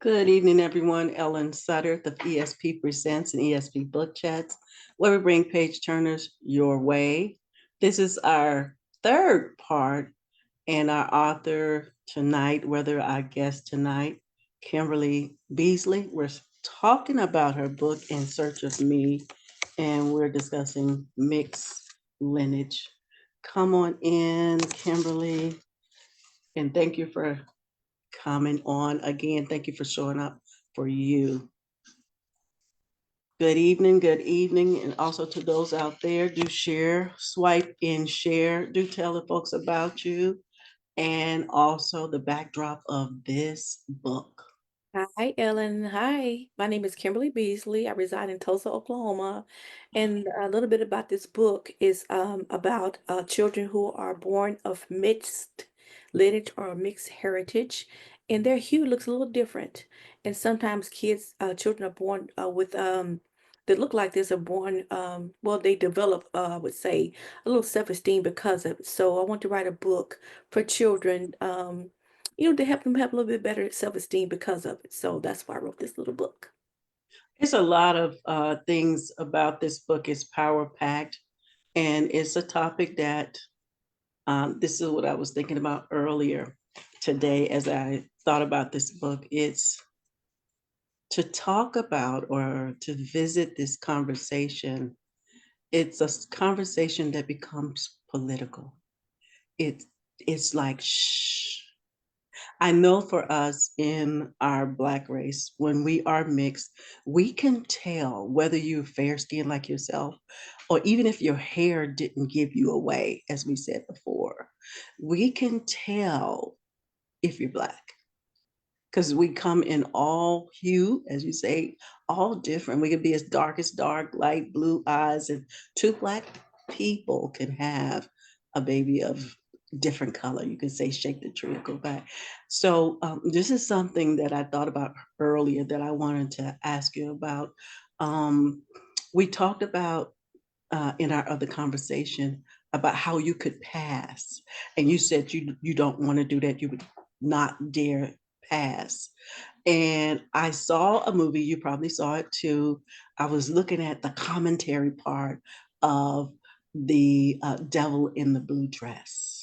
Good evening, everyone. Ellen Sutter of ESP Presents and ESP Book Chats, where we bring page turners your way. This is our third part, and our author tonight, whether our guest tonight, Kimberly Beasley, we're talking about her book, In Search of Me, and we're discussing mixed lineage. Come on in, Kimberly, and thank you for coming on again. Thank you for showing up for you. Good evening. And also to those out there, do share, swipe and share. Do tell the folks about you and also the backdrop of this book. Hi, Ellen. Hi, my name is Kimberly Beasley. I reside in Tulsa, Oklahoma. And a little bit about this book is about children who are born of mixed lineage or mixed heritage, and their hue looks a little different. And sometimes children are born with that look like this are born, well, they develop, I would say, a little self-esteem because of it. So I want to write a book for children. To help them have a little bit better self-esteem because of it. So that's why I wrote this little book. There's a lot of things about this book. It's power packed, and it's a topic that this is what I was thinking about earlier today as I thought about this book. It's to talk about or to visit this conversation. It's a conversation that becomes political. It, it's like, shh. I know for us in our Black race, when we are mixed, we can tell whether you're fair skinned like yourself, or even if your hair didn't give you away, as we said before, we can tell if you're Black because we come in all hue, as you say, all different. We could be as dark, light blue eyes, and two Black people can have a baby of different color. You could say shake the tree or go back. So this is something that I thought about earlier that I wanted to ask you about. Um, we talked about in our other conversation about how you could pass, and you said you don't want to do that. You would not dare pass. And I saw a movie, you probably saw it too. I was looking at the commentary part of the Devil in the Blue Dress.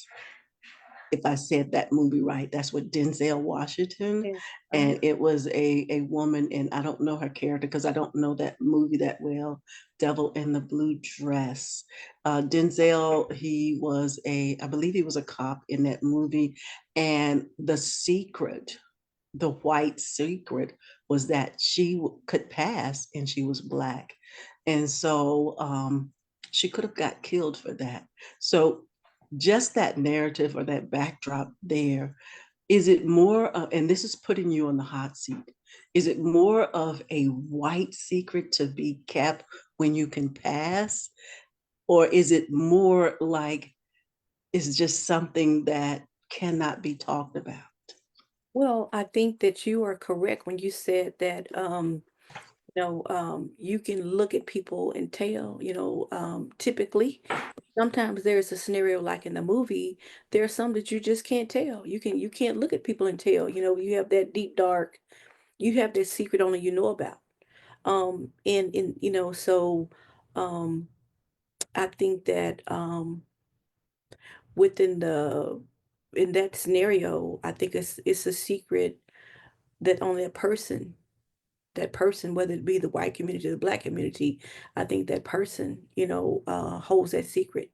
If I said that movie right, that's with Denzel Washington. Yeah. And it was a woman, and I don't know her character because I don't know that movie that well. Devil in the Blue Dress. Denzel, I believe he was a cop in that movie. And the secret, the white secret, was that she could pass and she was Black. And so she could have got killed for that. So just that narrative or that backdrop there, is it more and this is putting you on the hot seat, is it more of a white secret to be kept when you can pass, or is it more like it's just something that cannot be talked about? Well, I think that you are correct when you said that you can look at people and tell, typically sometimes there's a scenario like in the movie, there's some that you just can't tell. You can't look at people and tell, you have that deep dark, you have that secret only you know about. So um I think that within the in that scenario, I think it's a secret that only that person, whether it be the white community or the Black community, I think that person, holds that secret,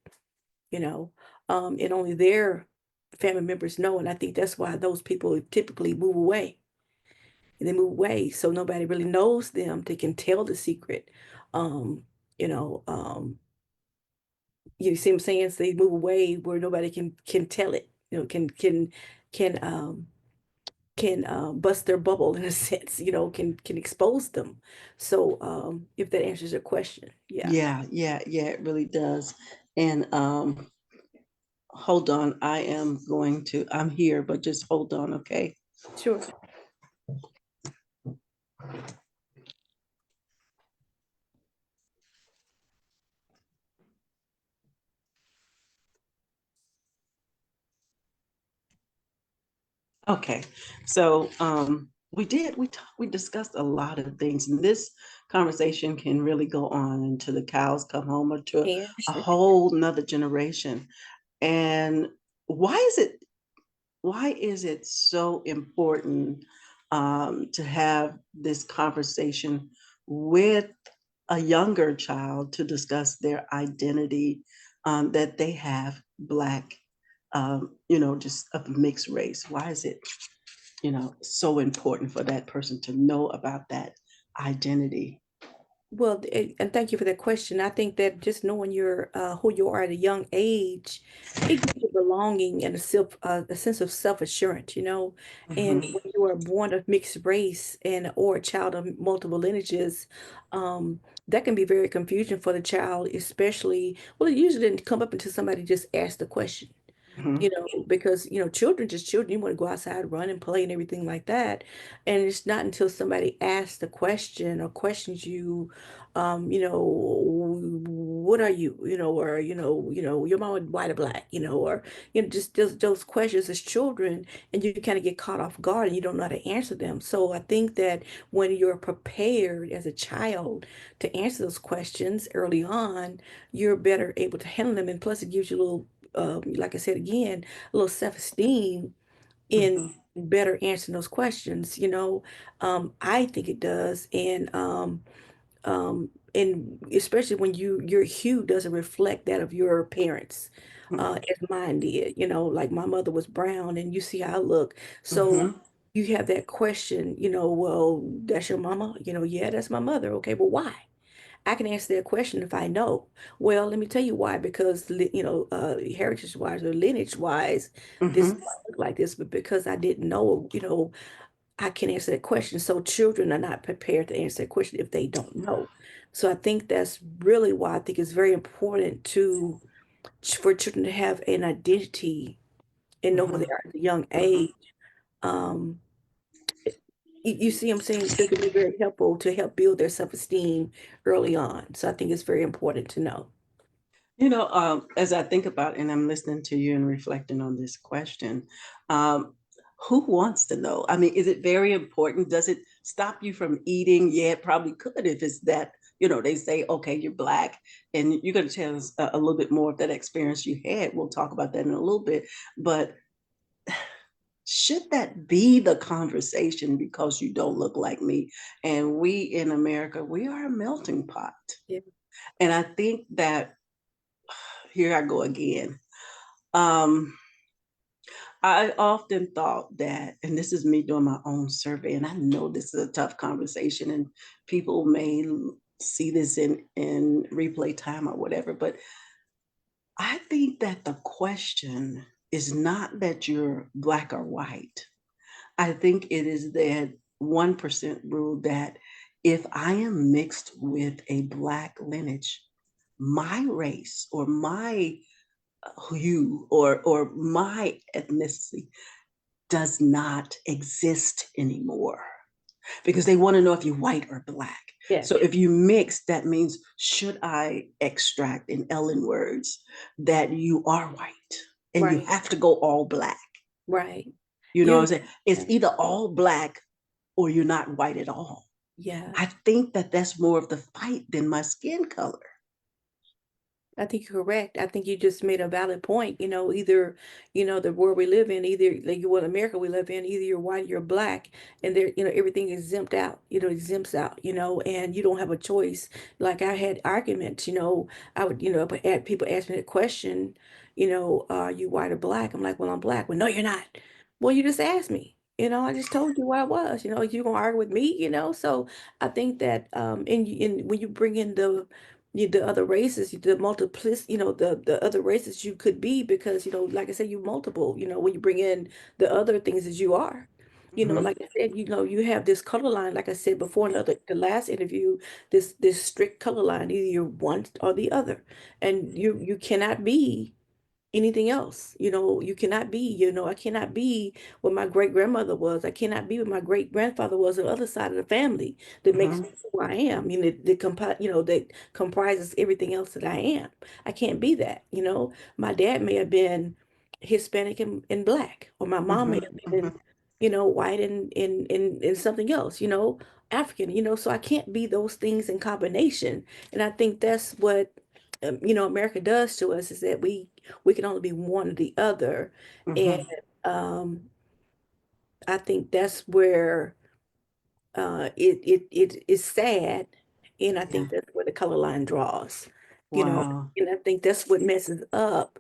you know, and only their family members know. And I think that's why those people typically move away. They move away so nobody really knows them. They can tell the secret. Um, you know, um, you see what I'm saying? So they move away where nobody can tell it. Can bust their bubble in a sense. Can expose them. So if that answers your question, yeah, Yeah, it really does. And hold on, I'm here, but just hold on, okay? sure. Okay, so We did. We discussed a lot of things, and this conversation can really go on until the cows come home or to And a whole nother generation. And why is it why is it so important to have this conversation with a younger child to discuss their identity that they have Black, just of mixed race? Why is it, so important for that person to know about that identity? well, and thank you for that question. I think that just knowing your who you are at a young age, it gives you belonging and a sense of self-assurance, you know. And Mhm, when you are born of mixed race and or a child of multiple lineages, that can be very confusing for the child, especially, well, it usually didn't come up until somebody just asked the question, mhm, because, children just children, you want to go outside, run and play and everything like that. And it's not until somebody asks the question or questions you, what are you, or, your mom white or black, or, just those questions as children, and you kind of get caught off guard and you don't know how to answer them. So I think that when you're prepared as a child to answer those questions early on, you're better able to handle them. And plus, it gives you a little like I said again, a little self-esteem in mhm, better answering those questions, I think it does. And especially when your hue doesn't reflect that of your parents, as mine did, like my mother was brown and you see how I look. So mhm, you have that question, well, that's your mama? Yeah, that's my mother. Okay, but why? I can answer that question if I know. Well, let me tell you why, because heritage wise or lineage wise, this mhm. is why I look like this, but because I didn't know, I can answer that question. So children are not prepared to answer that question if they don't know. So I think that's really why I think it's very important for children to have an identity and know who they Mhm, are at a young mhm. age. Um, you see, I'm saying so it can be very helpful to help build their self-esteem early on. So I think it's very important to know. As I think about and I'm listening to you and reflecting on this question, um, who wants to know? I mean, is it very important? Does it stop you from eating? Yeah, it probably could if it's that, they say, okay, you're Black, and you're going to tell us a little bit more of that experience you had. We'll talk about that in a little bit. But should that be the conversation because you don't look like me? And we in America, we are a melting pot. Yeah. And I think that here I go again. Um, I often thought that, and this is me doing my own survey, and I know this is a tough conversation, and people may see this in replay time or whatever, but I think that the question is not that you're Black or white. I think it is that 1% rule that if I am mixed with a Black lineage, my race or my hue or my ethnicity does not exist anymore because they want to know if you're white or Black. Yeah. So if you mix, that means should I extract in Ellen words that you are white and you Right. have to go all Black? Right. You know what You, I'm saying? It's either all Black or you're not white at all. yeah. I think that that's more of the fight than my skin color. I think you're correct. I think you just made a valid point. Either, the world we live in, either like what America we live in, either you're white, you're black, and there, everything is exempt out, exempts out, and you don't have a choice. Like I had arguments, I would, but people ask me the question, are you white or black? I'm like, well, I'm black. Well, no, you're not. Well, you just asked me. I just told you what I was. You gonna argue with me, So I think that and when you bring in the other races, the multiplicity, the other races you could be because, like I said, you multiple, when you bring in the other things as you are. Mhm, Like I said, you have this color line, like I said before in the last interview, this strict color line, either you're one or the other. And you cannot be anything else. You cannot be, I cannot be what my great grandmother was. I cannot be what my great grandfather was on the other side of the family that makes mhm, me who I am. That comprises everything else that I am. I can't be that. My dad may have been Hispanic and black, or my mom may mhm, have been, mhm, white and something else, African, so I can't be those things in combination. And I think that's what America does to us, is that we can only be one or the other. And Hmm. um I think that's where it is sad. And I Yeah. think that's where the color line draws, you know, Wow. and I think that's what messes up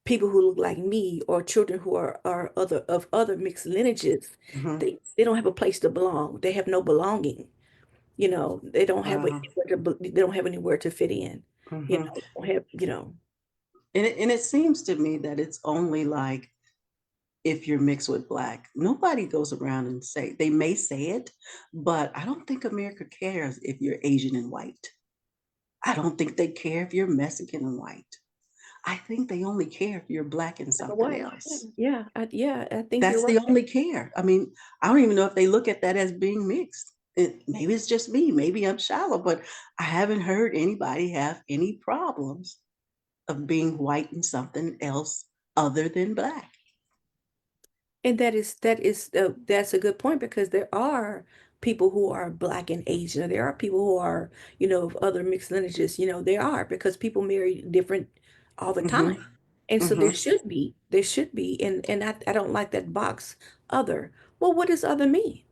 people who look like me, or children who are other mixed lineages. Hmm. They don't have a place to belong. They have no belonging. They don't have Wow. they don't have anywhere to fit in. Hmm. They don't have, And it seems to me that it's only like if you're mixed with black. Nobody goes around and say, they may say it, but I don't think America cares if you're Asian and white. I don't think they care if you're Mexican and white. I think they only care if you're black and black or something white. else. Yeah, I think you're That's right. the only care. I mean, I don't even know if they look at that as being mixed. Maybe it's just me. Maybe I'm shallow, but I haven't heard anybody have any problems of being white and something else other than black. And that's a good point, because there are people who are black and Asian. There are people who are, of other mixed lineages. There are, because people marry different all the Hmm. time. And so Hmm. there should be, and I don't like that box, other. Well, what does other mean?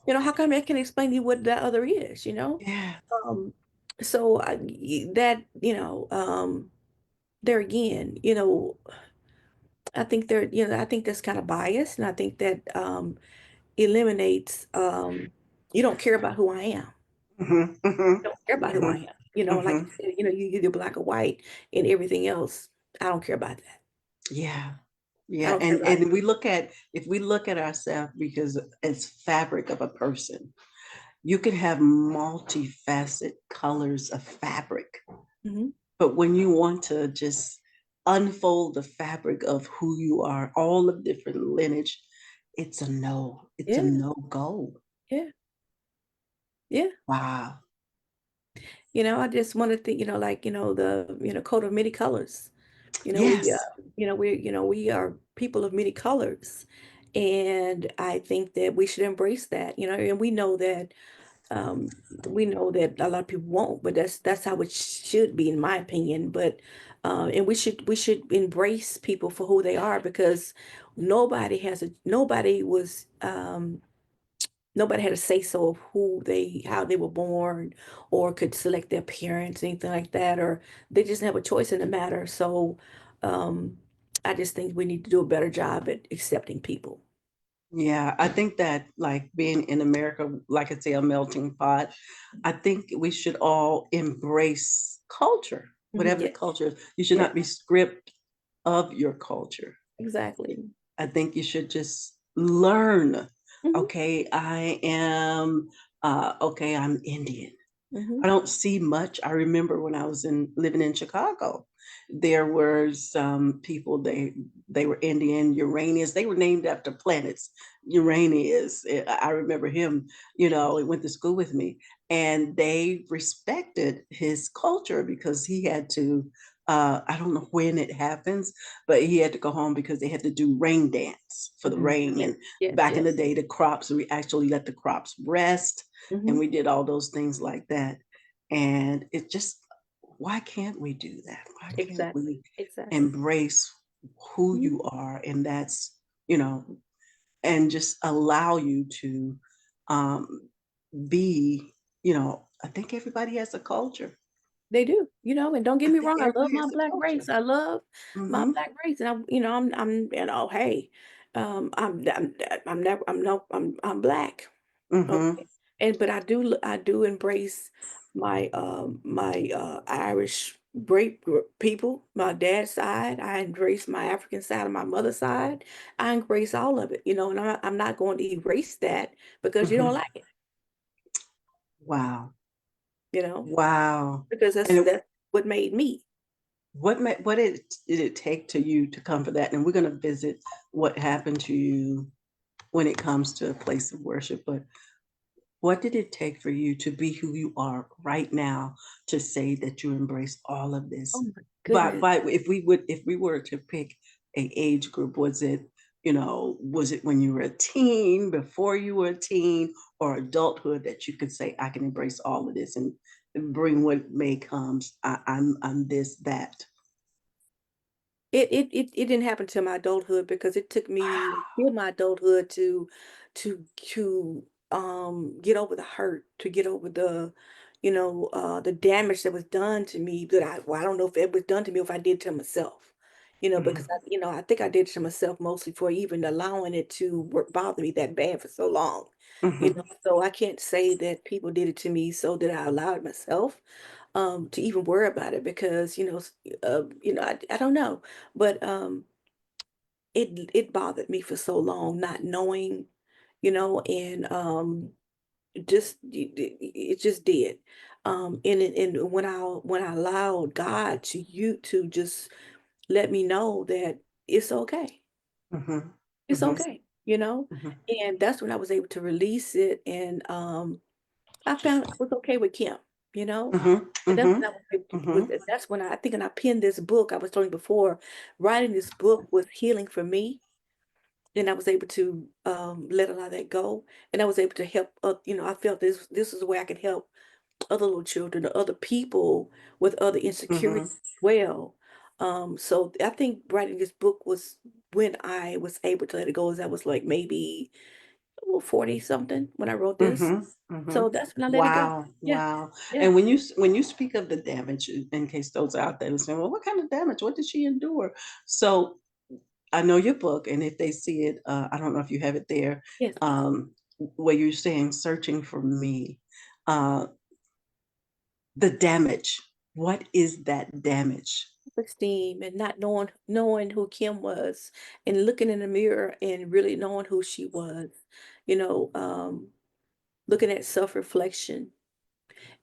How come I can explain to you what that other is, Yeah. Um, so that, there again, I think that's kind of biased, and I think that eliminates, you don't care about who I am. Hmm. Hmm. You don't care about who I Hmm. am. Like Hmm. you said, you either black or white, and everything else. I don't care about that. Yeah. I Yeah. don't care And about it. we look at, if we look at ourselves because it's fabric of a person, you can have multifaceted colors of fabric. Hmm. But when you want to just unfold the fabric of who you are, all of different lineage, it's a no. It's a Yeah, no go. yeah, yeah. Wow. I just want to think, like, the, coat of many colors. Yes. We are people of many colors. And I think that we should embrace that, and we know that a lot of people won't, but that's how it should be, in my opinion. But and we should embrace people for who they are, because nobody had a say so of how they were born, or could select their parents, anything like that, or they just have a choice in the matter. So um, I just think we need to do a better job at accepting people. Yeah, I think that like being in America, like I say, a melting pot, I think we should all embrace culture, Mhm. whatever the Yeah, culture is. You should yeah, not be stripped of your culture. exactly. I think you should just learn. Hmm. Okay, okay, I'm Indian. Hmm. I don't see much. I remember when I was living in Chicago, there were some people, they were Indian, Uranians. They were named after planets. Uranius. I remember him, he went to school with me, and they respected his culture because he had to, I don't know when it happens, but he had to go home because they had to do rain dance for the Hmm. rain. Yes, And yes, back in yes. the day, the crops, we actually let the crops rest, and Hmm. we did all those things like that. And it just, why can't we do that? Why can't Exactly, we exactly. embrace who Mhm. you are? And that's, you know, and just allow you to um, be, I think everybody has a culture. They do, and don't I get me think wrong, I love everybody my has a black culture. race. I love my Hmm. black race, and hey, I'm black. Hmm. Okay. But I do embrace my Irish people, my dad's side. I embrace my African side of my mother's side. I embrace all of it, and I'm not going to erase that because you don't Hmm. like it, Wow. you know, Wow. because that's And that's what made me. what did it take to you to come for that? And we're going to visit what happened to you when it comes to a place of worship. But what did it take for you to be who you are right now, to say that you embrace all of Oh this? my But goodness. if we were to pick a age group, was it Was it when you were a teen, before you were a teen, or adulthood that you could say, I can embrace all of this and bring what may comes. I'm this, that. It didn't happen to my adulthood because it took me Wow. in my adulthood to get over the hurt, to get over the damage that was done to me that I don't know if it was done to me or if I did to myself. Because Mhm, I think I did it to myself mostly for even allowing it to bother me that bad for so long. mhm, So I can't say that people did it to me so that I allowed myself to even worry about it because I don't know, but it bothered me for so long not knowing, and it just did. And when I allowed God to just let me know that it's okay, mhm, it's mhm, okay, mhm, and that's when I was able to release it, and I found it was okay with Kim, you know. mhm, And that's mhm, when I was able to mhm, that's when I think, and I penned this book. I was telling you before, writing this book was healing for me. And I was able to let a lot of that go. And I was able to help I felt this is where I could help other little children or other people with other insecurities mhm, as well. So I think writing this book was when I was able to let it go, as I was like maybe 40 something when I wrote this. mhm, So mhm. that's when I let it go. Wow, Yeah. wow. Yeah. And when you speak of the damage, in case those out there are saying, well, what kind of damage? What did she endure? So I know your book, and if they see it, I don't know if you have it there, Yes. where you're saying searching for me. Uh, the damage. What is that damage? Esteem and not knowing who Kim was and looking in the mirror and really knowing who she was, you know, um, looking at self-reflection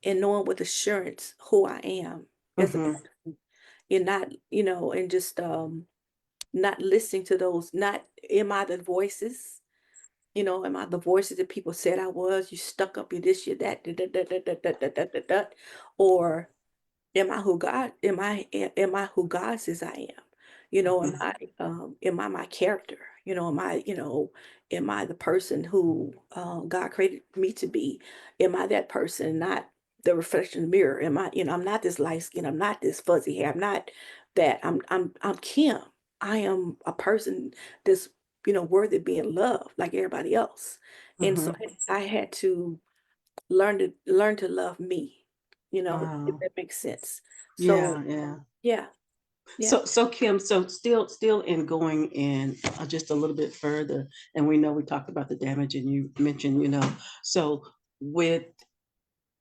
and knowing with assurance who I am as a Mhm, person and not, and just not listening to those, not am I the voices, am I the voices that people said I was, you stuck up, you this, you that, da, da, da, da, da, da, da, da, da, da, or am I who God says I am? mhm, Am I my character? Am I the person who God created me to be? Am I that person, not the reflection in the mirror? I'm not this light skin, I'm not this fuzzy hair, I'm not that. I'm Kim. I am a person that's, worthy of being loved like everybody else. And so mhm. I had to learn to love me, if Wow. that makes sense. So Yeah, yeah. yeah, yeah, So Kim, so still in going in just a little bit further, and we know we talked about the damage, and you mentioned, so with,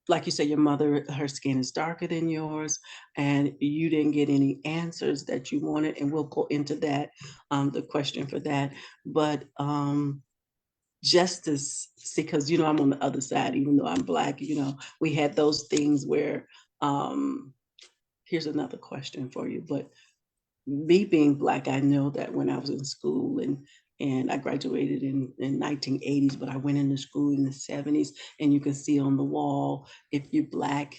like you said, your mother, her skin is darker than yours, and you didn't get any answers that you wanted, and we'll go into that, the question for that. But justice, because I'm on the other side, even though I'm black, we had those things where, um, here's another question for you, but me being black, I know that when I was in school, and I graduated in 1980s, but I went into school in the 70s, and you can see on the wall, if you're black,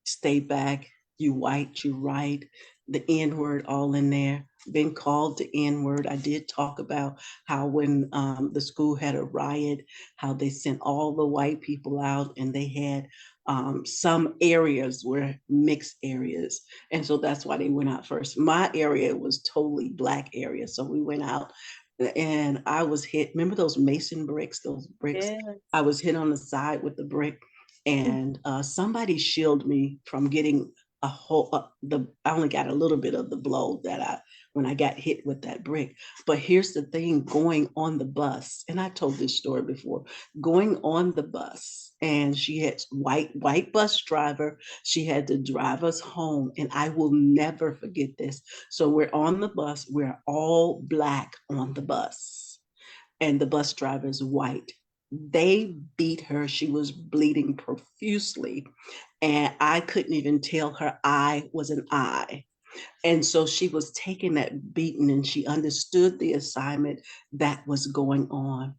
stay back, you white, you right, the N word all in there, been called the N word. I did talk about how when the school had a riot, how they sent all the white people out, and they had some areas were mixed areas. And so that's why they went out first. My area was totally black area. So we went out, and I was hit. Remember those mason bricks, those bricks? I yes. was hit on the side with the brick, Mm. and somebody shielded me from getting a whole I only got a little bit of the blow that I when I got hit with that brick. But here's the thing, going on the bus, and I told this story before, going on the bus, and she had white bus driver, she had to drive us home, and I will never forget this. So we're on the bus, we're all black on the bus, and the bus driver is white. They beat her. She was bleeding profusely, and I couldn't even tell her eye was an eye. And so she was taking that beating, and she understood the assignment that was going on.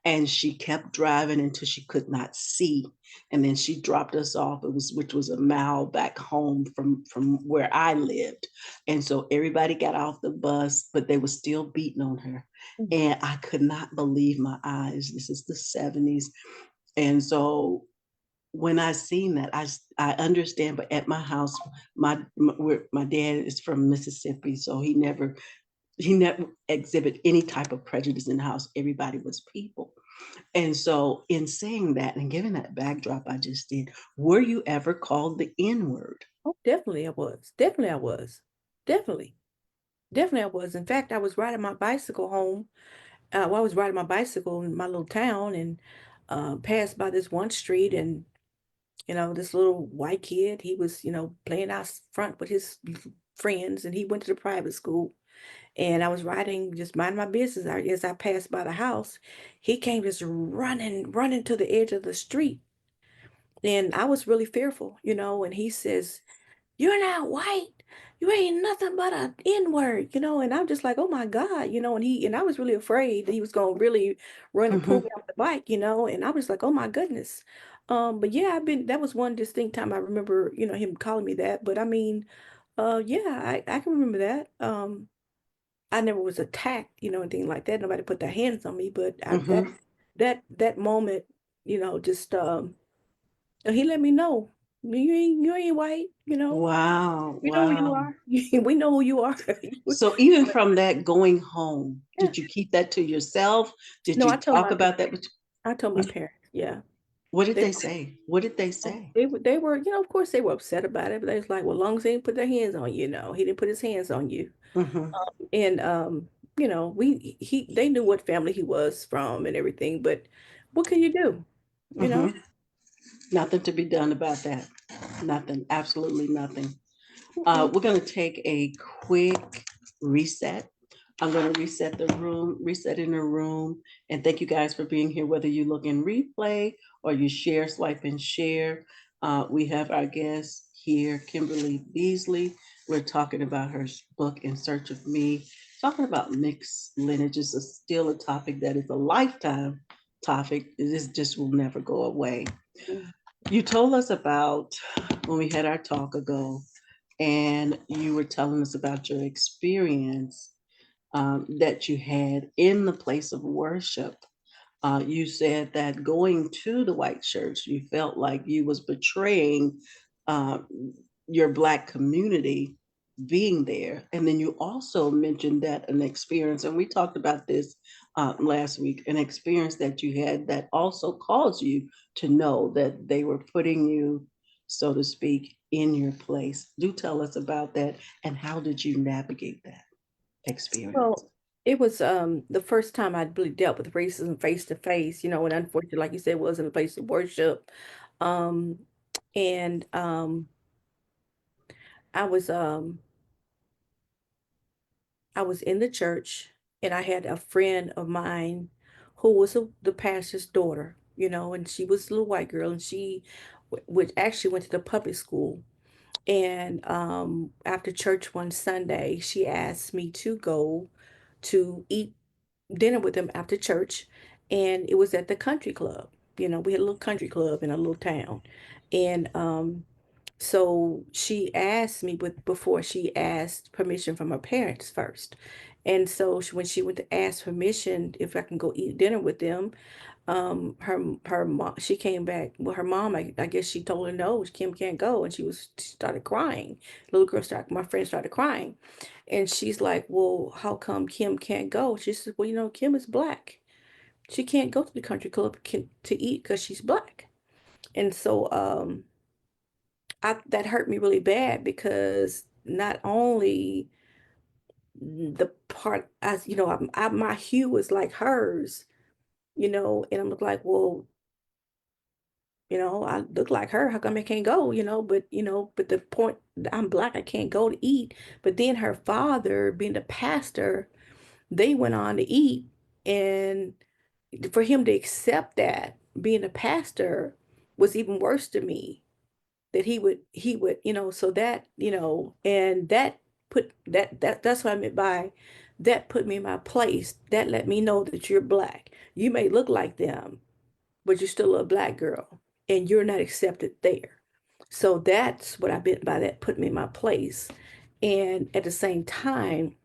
and she kept driving until she could not see, and then she dropped us off. It was which was a mile back home from where I lived, and so everybody got off the bus, but they were still beating on her, Mm. and I could not believe my eyes. This is the 70s, and so when I seen that, I understand. But at my house, my dad is from Mississippi, so he never exhibit any type of prejudice in the house. Everybody was people. And so in saying that and giving that backdrop I just did, were you ever called the N word? Oh, definitely I was. Definitely I was. Definitely. Definitely I was. In fact, I was riding my bicycle home. Well, I was riding my bicycle in my little town and passed by this one street, and this little white kid, he was, playing out front with his friends, and he went to the private school. And I was riding, just minding my business. As I passed by the house, he came just running to the edge of the street. And I was really fearful, and he says, "You're not white. You ain't nothing but a N-word," and I'm just like, "Oh my God," and I was really afraid that he was gonna really run and pull Mhm, me off the bike, and I was like, "Oh my goodness." But yeah, that was one distinct time I remember, him calling me that. But I mean, yeah, I can remember that. I never was attacked, anything like that. Nobody put their hands on me, but mhm. that moment, just he let me know, you ain't white, Wow, we know who you wow. are. We know who you are. So even from that going home, Yeah. did you keep that to yourself? Did No, you talk about that with I told my with parents. Yeah. what did They they say? What did they say? they were, of course they were upset about it, but they was like, well, as long as they didn't put their hands on you, he didn't put his hands on you. Mhm, And they knew what family he was from and everything, but what can you do? You know? mhm. Nothing to be done about that. Nothing, absolutely nothing. Mm-mm. We're gonna take a quick reset. I'm gonna reset the room, reset in the room, and thank you guys for being here, whether you look in replay or you share, swipe and share. We have our guest here, Kimberly Beasley. We're talking about her book, In Search of Me, talking about mixed lineages is still a topic that is a lifetime topic. This just will never go away. Mm. You told us about when we had our talk ago, and you were telling us about your experience that you had in the place of worship. You said that going to the white church, you felt like you was betraying uh, your Black community being there. And then you also mentioned that an experience, and we talked about this last week, an experience that you had that also caused you to know that they were putting you, so to speak, in your place. Do tell us about that, and how did you navigate that experience? Well, it was the first time I'd really dealt with racism face to face, and unfortunately, like you said, was in a place of worship. Um, and I was um I was in the church, and I had a friend of mine who was the pastor's daughter, and she was a little white girl, and she which actually went to the public school. And after church one Sunday, she asked me to go to eat dinner with them after church, and it was at the country club. We had a little country club in a little town, and so she asked me, but before she asked permission from her parents first. And so when she went to ask permission if I can go eat dinner with them, her mom, she came back. Well, her mom, I guess she told her no, Kim can't go, and she started crying. Little girl started, my friend started crying, and she's like, "Well, how come Kim can't go?" She said, "Well, Kim is Black. She can't go to the country club to eat because she's Black." And so that hurt me really bad, because not only the part, as my hue was like hers, and I'm like, well, I look like her. How come I can't go? But the point, I'm Black, I can't go to eat. But then her father, being the pastor, they went on to eat, and for him to accept that, being a pastor, was even worse to me. That he would, so that, and that's what I meant by that put me in my place. That let me know that you're Black. You may look like them, but you're still a black girl and you're not accepted there. So that's what I meant by that, put me in my place. And at the same time,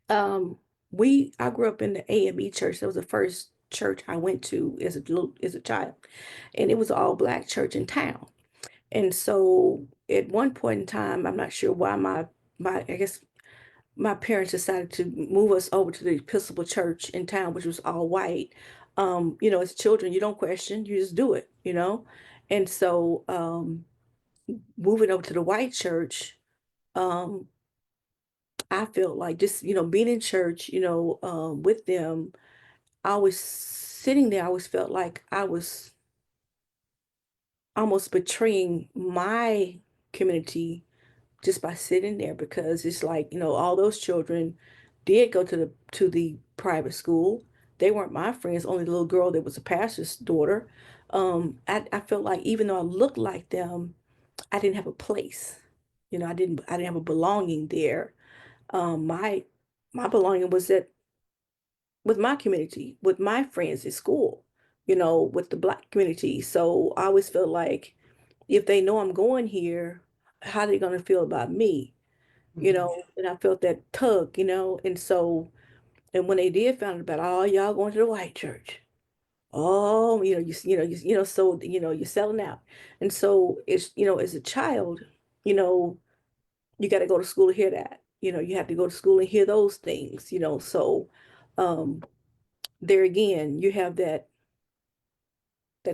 um, I grew up in the AME church. That was the first church I went to as a child. And it was all black church in town. And so at one point in time, I'm not sure why I guess my parents decided to move us over to the Episcopal church in town, which was all white. As children, you don't question, you just do it. And so moving over to the white church, um, I felt like just, being in church, with them, I was sitting there, I always felt like I was almost betraying my community just by sitting there because it's like, all those children did go to the private school. They weren't my friends, only the little girl that was a pastor's daughter. I felt like even though I looked like them, I didn't have a place. I didn't have a belonging there. My belonging was that with my community, with my friends at school, with the black community. So I always feel like if they know I'm going here, how are they gonna feel about me? Mhm. And I felt that tug, and so, and when they did find out about, oh, y'all going to the white church. Oh, so, you're selling out. And so it's, as a child, you know, you got to go to school to hear that. You have to go to school and hear those things. So, um, there again, you have that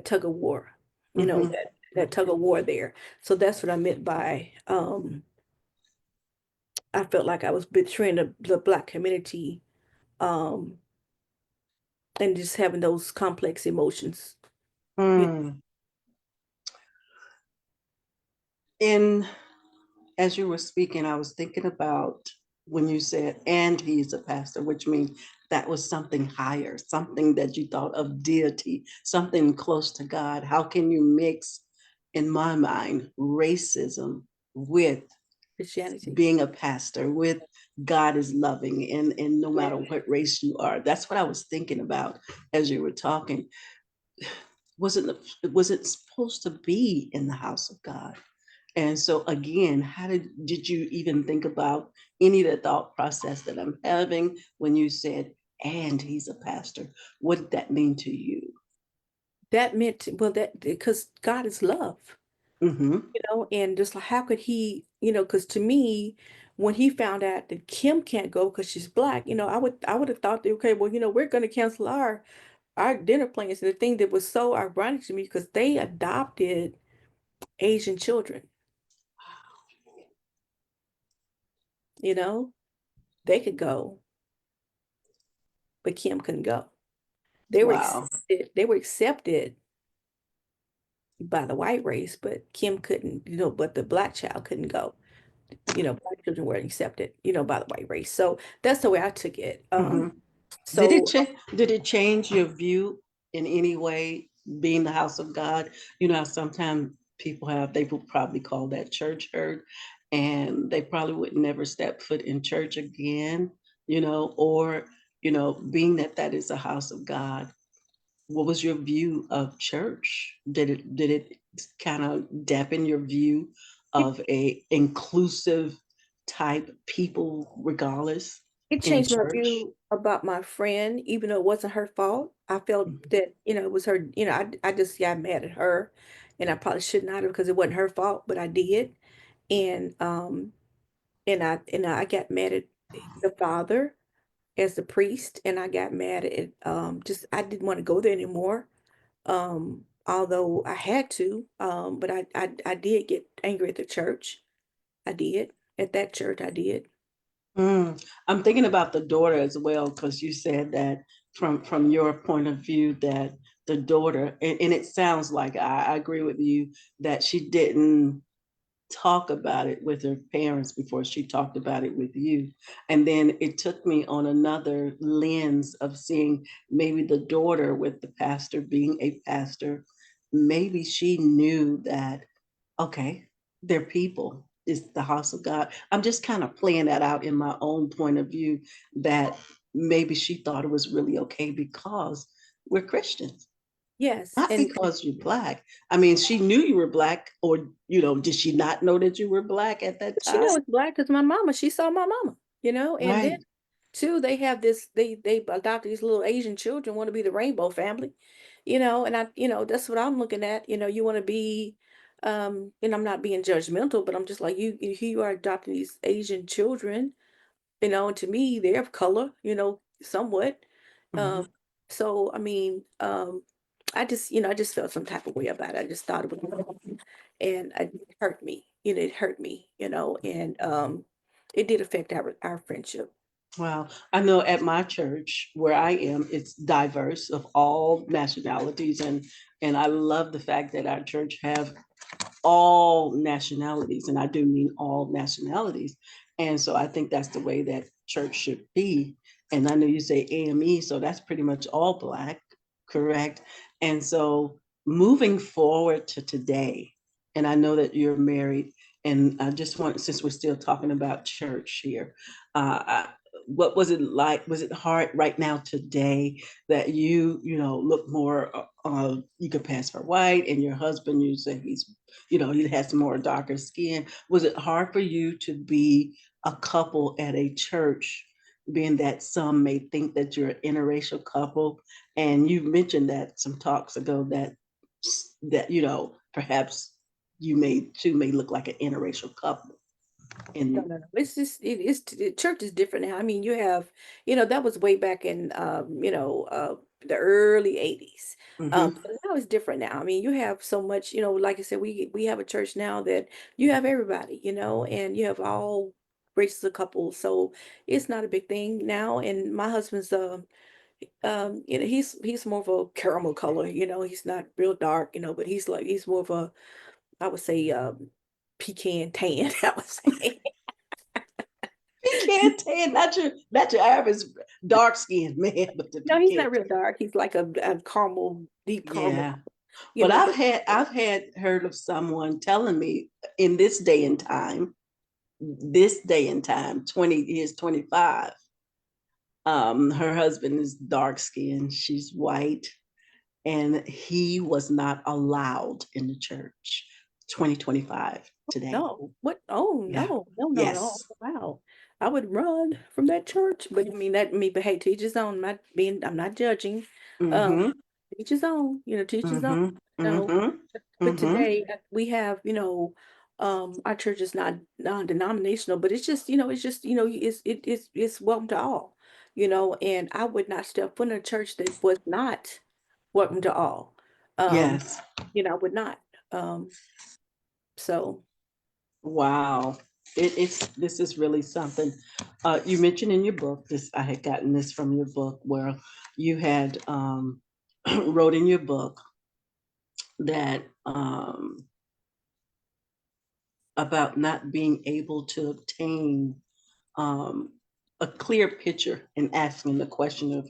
tug of war, Mhm. that tug of war there. So that's what I meant by, I felt like I was betraying the black community, um, and just having those complex emotions. You Mm. In As you were speaking, I was thinking about when you said, and he's a pastor, which means that was something higher, something that you thought of deity, something close to God. How can you mix, in my mind, racism with Christianity. being a pastor, with God is loving, and no Yeah. matter what race you are? That's what I was thinking about as you were talking. Was it supposed to be in the house of God? And so again, how did you even think about any of the thought process that I'm having when you said, and he's a pastor? What did that mean to you? That meant, well, that because God is love, Mm-hmm. and just like how could he, because to me, when he found out that Kim can't go because she's black, I would have thought that, okay, well, we're going to cancel our dinner plans. And the thing that was so ironic to me because they adopted Asian children, you know, they could go, but Kim couldn't go. Wow. They were accepted by the white race, but Kim couldn't, but the black child couldn't go. Black children weren't accepted, by the white race. So that's the way I took it. Mm-hmm. So Did it change your view in any way, being the house of God? You know, sometimes they will probably call that church hurt, and they probably would never step foot in church again, or, being that that is a house of God. What was your view of church? Did it kind of dampen your view it, of a inclusive type people regardless it in changed my church? view about my friend, even though it wasn't her fault. I felt that, it was her, I just got mad at her and I probably should not have because it wasn't her fault, but I did. And I got mad at the father as the priest, and I got mad at just I didn't want to go there anymore. Although I had to, but I did get angry at the church. I did. At that church, I did. I'm thinking about the daughter as well, because you said that from your point of view that the daughter, and it sounds like I agree with you that she didn't talk about it with her parents before she talked about it with you. And then it took me on another lens of seeing maybe the daughter with the pastor being a pastor. Maybe she knew that, okay, they're people. It's the house of God. I'm just kind of playing that out in my own point of view that maybe she thought it was really okay because we're Christians, Yes, not because you're black. I mean, she knew you were black, or, did she not know that you were black at that she knew time? it's black because my mama, she saw my mama, and then Right, too, they have this, they adopted these little Asian children, want to be the rainbow family, and that's what I'm looking at. You want to be, and I'm not being judgmental, but I'm just like, you are adopting these Asian children, and to me, they're of color, somewhat. mhm. Um, so I mean, I just felt some type of way about it. I just thought it was wrong, and it hurt me. It hurt me, and it did affect our friendship. Wow. I know at my church where I am, it's diverse of all nationalities, and I love the fact that our church have all nationalities, and I do mean all nationalities. And so I think that's the way that church should be. And I know you say AME, so that's pretty much all Black, correct? And so moving forward to today, and I know that you're married, and I just want, since we're still talking about church here, what was it like? Was it hard right now today that look more, you could pass for white, and your husband, you say he has some more darker skin. Was it hard for you to be a couple at a church, being that some may think that you're an interracial couple? And you mentioned that some talks ago that perhaps two may look like an interracial couple. No, And no, no. It's just the church is different now. I mean, you have, that was way back in the early 80s. mhm, But now it's different now. I mean, you have so much, like I said, we have a church now that you have everybody, and you have all races of couples. So it's not a big thing now. And my husband's he's more of a caramel color, he's not real dark, but he's more of a, I would say, pecan tan, I would say. pecan tan, not your average dark skinned man, but the No, he's pecan not real tan. dark. He's like a caramel, deep caramel, Yeah. But I've but had I've had heard of someone telling me in this day and time, 20 years, 25. Her husband is dark skinned, she's white, and he was not allowed in the church. 2025 today. no, what? Oh Yeah. no, no, no, no. Yes. Wow. I would run from that church, but I mean but hey, to each his own. I'm not judging. Um, Mm-hmm. each his own, to each his own. Mm-hmm. No, Mm-hmm. but Mm-hmm. today we have, our church is not non-denominational, but it's just, it's welcome to all, and I would not step foot in a church that was not welcome to all. Um, Yes. I would not. Um, so Wow. This is really something. You mentioned in your book, this I had gotten this from your book, where you had wrote in your book that about not being able to obtain um, a clear picture and asking the question of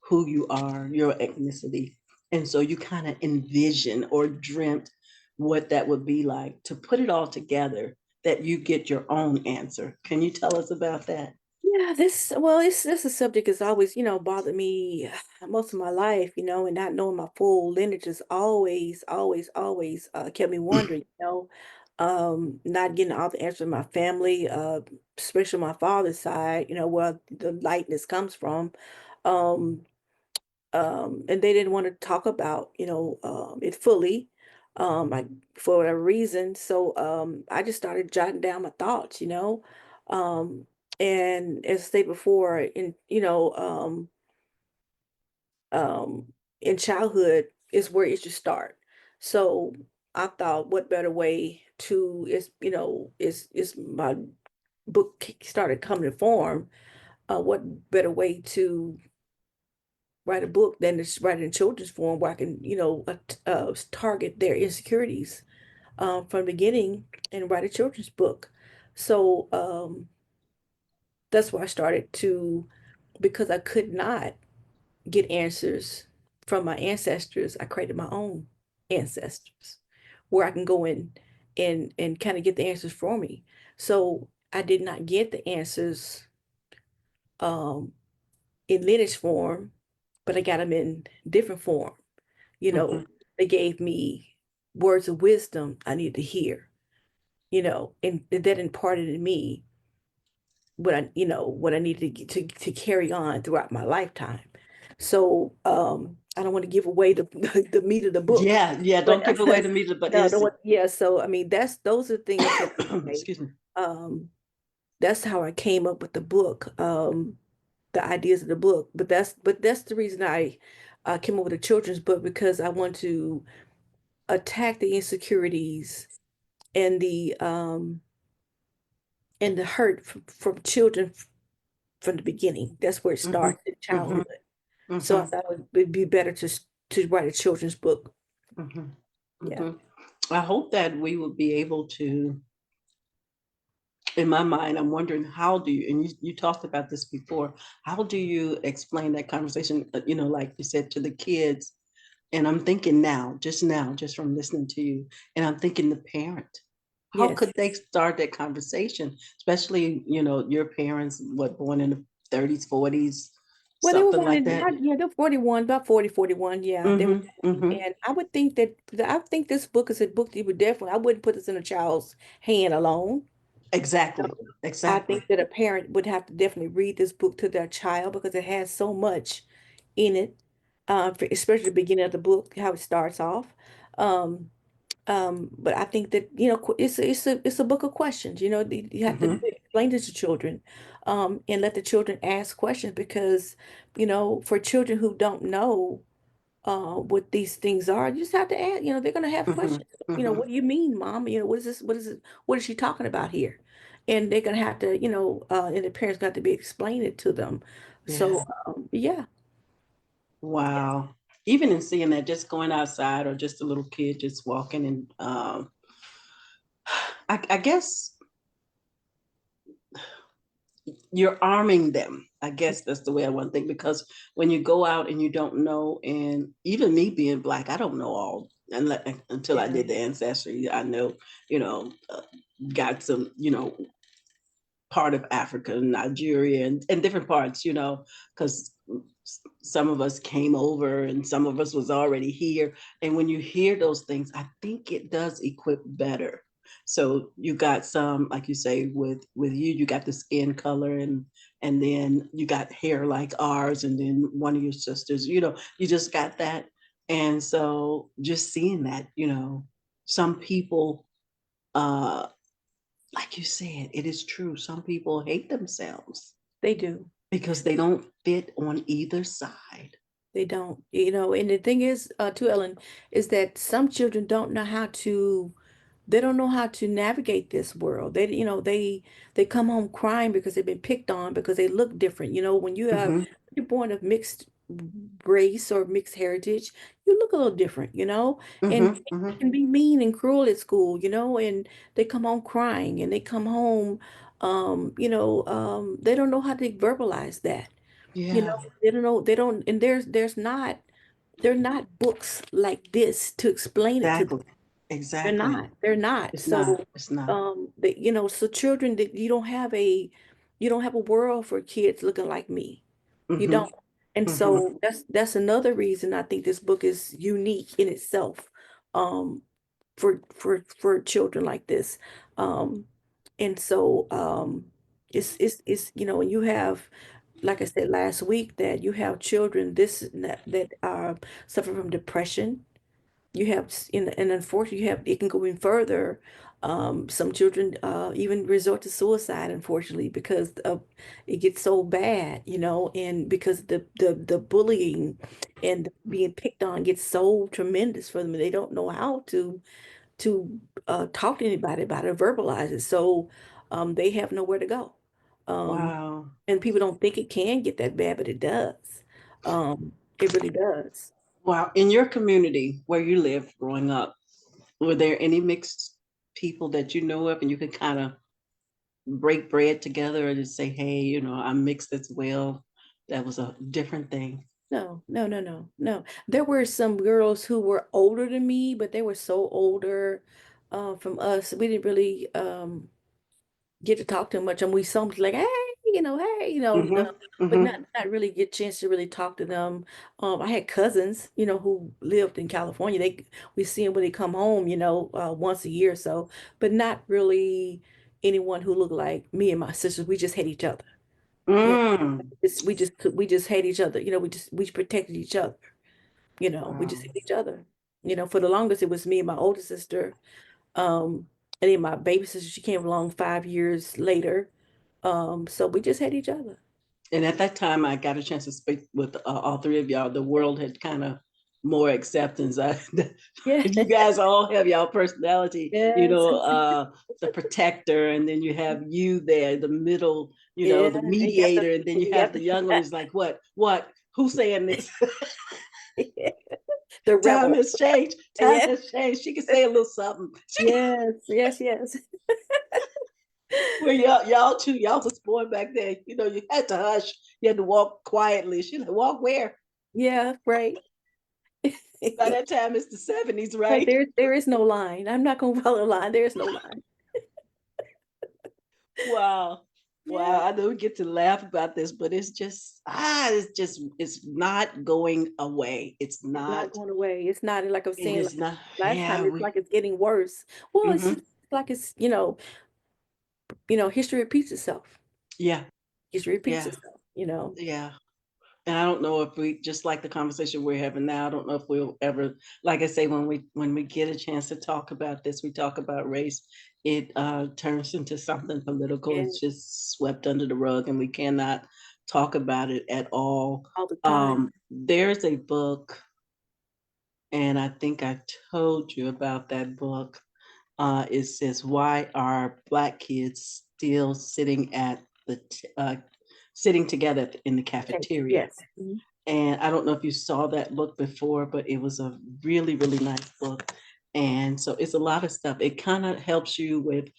who you are, your ethnicity. And so you kind of envision or dreamt what that would be like to put it all together, that you get your own answer. Can you tell us about that? yeah, this a subject has always, bothered me most of my life, and not knowing my full lineage has always, always, always kept me wondering, not getting all the answers in my family, especially my father's side, where the lightness comes from. Um, and they didn't want to talk about, it fully, like for whatever reason. So I just started jotting down my thoughts, um, and as I stated before, um, in childhood is where it should start. So I thought, what better way to is my book started coming to form. What better way to write a book than to write it in children's form where I can, target their insecurities from the beginning and write a children's book. So that's why I started to, because I could not get answers from my ancestors, I created my own ancestors where I can go in and kind of get the answers for me. So I did not get the answers um, in lineage form, but I got them in different form. You know, Mhm. they gave me words of wisdom I needed to hear, and that imparted in me what I needed to carry on throughout my lifetime. So I don't want to give away the the meat of the book, Yeah, yeah, but don't give away the meat, but no, I don't is want, yeah. So I mean, those are things that I, excuse me. um that's how I came up with the book, the ideas of the book. But that's the reason I came up with a children's book, because I want to attack the insecurities and the hurt from children from the beginning. That's where it Hmm. starts in Hmm. childhood. So I Hmm. thought it'd be better to write a children's book. Hmm. Yeah. Hmm. I hope that we will be able to, in my mind, I'm wondering how do you, and you talked about this before, how do you explain that conversation, like you said, to the kids? And I'm thinking now, just from listening to you, and I'm thinking the parent. How Yes. could they start that conversation? Especially, your parents, what, born in the 30s, 40s, Well, they were something born like in, that. yeah, they're 41, about 40, 41. Yeah, they were Mm-hmm. born. Mm-hmm. And I think this book is a book that you would definitely, I wouldn't put this in a child's hand alone. Exactly. I think Exactly. that a parent would have to definitely read this book to their child, because it has so much in it, especially the beginning of the book, how it starts off. Um, but I think that, it's a book of questions. You have to Mm-hmm. explain this to children, and let the children ask questions, because, for children who don't know what these things are, you just have to ask. They're gonna have Mm-hmm. questions. Mm-hmm. What do you mean, Mom? What is this? What is it? What is she talking about here? And they're gonna have to, and the parents got to be explaining it to them. Yeah. So, yeah, yeah, Wow. Even in seeing that, just going outside or just a little kid just walking and I guess you're arming them. I guess that's the way I want to think, because when you go out and you don't know, and even me being black, I don't know all until I yeah, did the ancestry. I know, got some, part of Africa, Nigeria, and different parts, because some of us came over and some of us was already here. And when you hear those things, I think it does equip better. So you got some, like you say, with you got the skin color, and then you got hair like ours, and then one of your sisters, you just got that. And so just seeing that, some people, uh like you said, it is true. Some people hate themselves they do. because they don't fit on either side. They don't, and the thing is, too, Ellen, is that some children don't know how to, they don't know how to navigate this world. They come home crying because they've been picked on because they look different. When Hmm. you're born of mixed race or mixed heritage, you look a little different, and Hmm. Hmm. it can be mean and cruel at school, and they come home crying, and they come home, they don't know how to verbalize that. Yeah, They don't know, they don't, and they're not books like this to explain it to them. exactly. They're Exactly. not. They're not. It's not. So, It's not. so children, that you don't have a world for kids looking like me. You Hmm. don't. And Hmm. so that's another reason I think this book is unique in itself, um, for children like this. Um, and so it's and you have, like I said last week, that you have children that are suffering from depression. You have, and unfortunately, it can go even further. Some children even resort to suicide, unfortunately, because of it gets so bad, and because the bullying and being picked on gets so tremendous for them, and they don't know how to talk to anybody about it, verbalize it. So they have nowhere to go. Um, Wow. and people don't think it can get that bad, but it does. It really does. Wow. In your community where you lived growing up, were there any mixed people that you know of, and you could kind of break bread together and just say, hey, I'm mixed as well? That was a different thing. No, no, no, no, no. There were some girls who were older than me, but they were so older from us. We didn't really get to talk too much. And we sometimes like, hey, hey, Mm-hmm. but Mm-hmm. not really get a chance to really talk to them. I had cousins, who lived in California. We see them when they come home, once a year or so, but not really anyone who looked like me and my sisters. We just had each other. Yeah. Mm. We just hate each other. We protected each other. We just Wow. hate each other. For the longest it was me and my older sister. And then my baby sister, she came along 5 years later. So we just had each other. And at that time, I got a chance to speak with all three of y'all. The world had kind of more acceptance. Yeah. You guys all have y'all personality, Yes. the protector, and then you have you there, the middle, Yeah. the And you have to mediator, and then you you have have the young one who's like, what? Who's saying this? the Time rebel. has changed. Time Yeah. has changed. She can say a little something. Yes. Yes. Yes. Well, y'all was born back then. You had to hush. You had to walk quietly. She like, walk where? Yeah. Right. By that time, it's the 70s, Right. right? There is no line. I'm not gonna follow a line. There is no line. Wow. Yeah. Wow. I know we get to laugh about this, but it's not going away. It's It's not not, going away. It's not like I was it saying is not. last time. Yeah, It's like it's getting worse. Well, it's hmm just like history repeats itself. yeah, History repeats yeah, itself. yeah. And I don't know if we just like the conversation we're having now. I don't know if we'll ever, like I say, when we get a chance to talk about this, we talk about race. It turns into something political. Yeah, It's just swept under the rug, and we cannot talk about it at all. all the time. There's a book, and I think I told you about that book. It says, "Why are Black kids still sitting together in the Okay. cafeteria?" Yes. Mhm. And I don't know if you saw that book before, but it was a really, really nice book. And so it's a lot of stuff. It kind of helps you with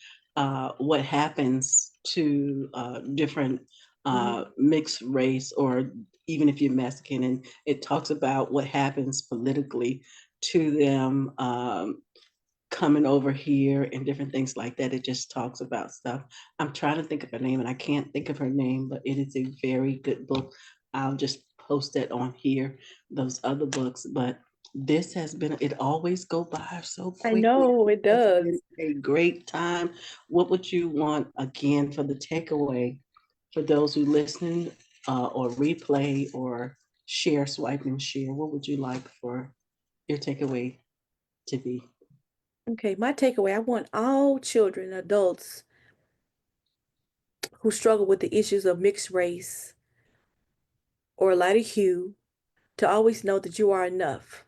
what happens to different Mhm. mixed race, or even if you're Mexican, and it talks about what happens politically to them. Coming over here and different things like that. It just talks about stuff. I'm trying to think of her name and I can't think of her name, but it is a very good book. I'll just post it on here, those other books. But this has been, it always go by so I quickly. know it It's been does. a great time. What would you want again for the takeaway for those who listen or replay or share, swipe and share? What would you like for your takeaway to be? Okay, my takeaway, I want all children, adults who struggle with the issues of mixed race or a lighter hue to always know that you are enough.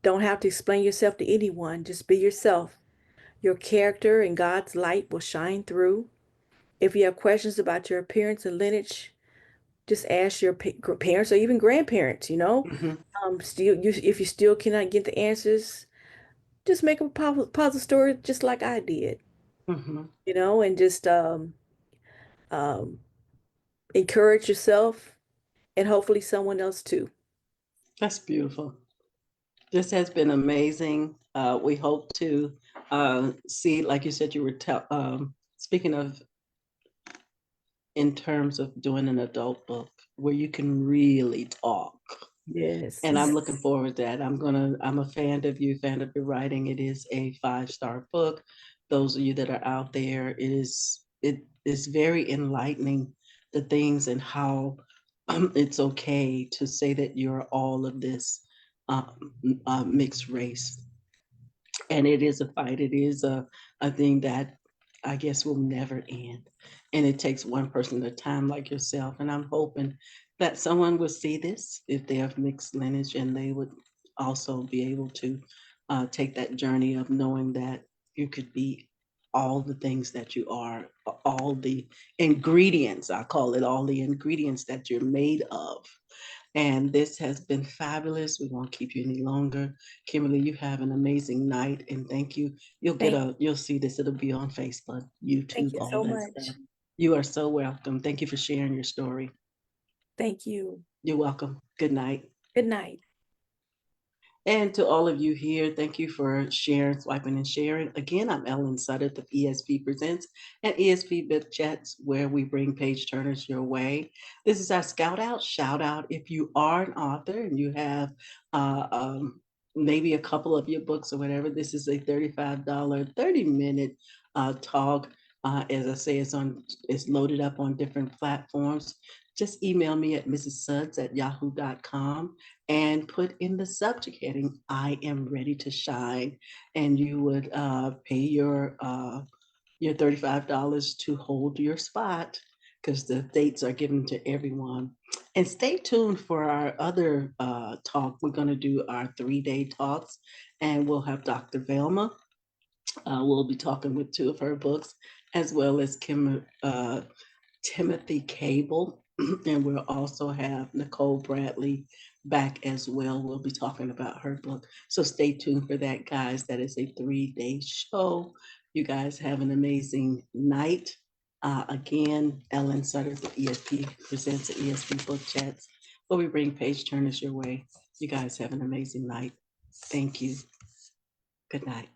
Don't have to explain yourself to anyone, just be yourself. Your character and God's light will shine through. If you have questions about your appearance and lineage, just ask your parents or even grandparents. Mhm, If you still cannot get the answers, just make a puzzle story just like I did, mhm. and just um, encourage yourself and hopefully someone else too. That's beautiful. This has been amazing. We hope to see, like you said, you were speaking of in terms of doing an adult book where you can really talk. Yes. And I'm looking forward to that. I'm a fan of you, fan of your writing. It is a 5-star book. Those of you that are out there, it is very enlightening, the things and how it's okay to say that you're all of this mixed race. And it is a fight. It is a thing that I guess will never end. And it takes one person at a time, like yourself. And I'm hoping that someone will see this if they have mixed lineage, and they would also be able to take that journey of knowing that you could be all the things that you are, all the ingredients, I call it, all the ingredients that you're made of. And this has been fabulous. We won't keep you any longer. Kimberly, you have an amazing night, and thank you. Thank You'll see this. It'll be on Facebook, thank YouTube, you all so that stuff. much. You are so welcome. Thank you for sharing your story. Thank you. You're welcome. Good night. Good night. And to all of you here, thank you for sharing, swiping, and sharing. Again, I'm Ellen Sutter of ESP Presents and ESP Book Chats, where we bring page turners your way. This is our Scout Out, shout out. If you are an author and you have uh, um, maybe a couple of your books or whatever, this is a $35, 30-minute talk. As I say, it's loaded up on different platforms. Just email me at mrssuds@yahoo.com and put in the subject heading, I am ready to shine. And you would pay your $35 to hold your spot because the dates are given to everyone. And stay tuned for our other talk. We're going to do our 3-day talks, and we'll have Dr. Velma. We'll be talking with 2 of her books, as well as Timothy Cable, and we'll also have Nicole Bradley back as well. We'll be talking about her book. So stay tuned for that, guys. That is a 3-day show. You guys have an amazing night. Again, Ellen Sutter with ESP Presents the ESP Book Chats, where we bring page turners your way. You guys have an amazing night. Thank you. Good night.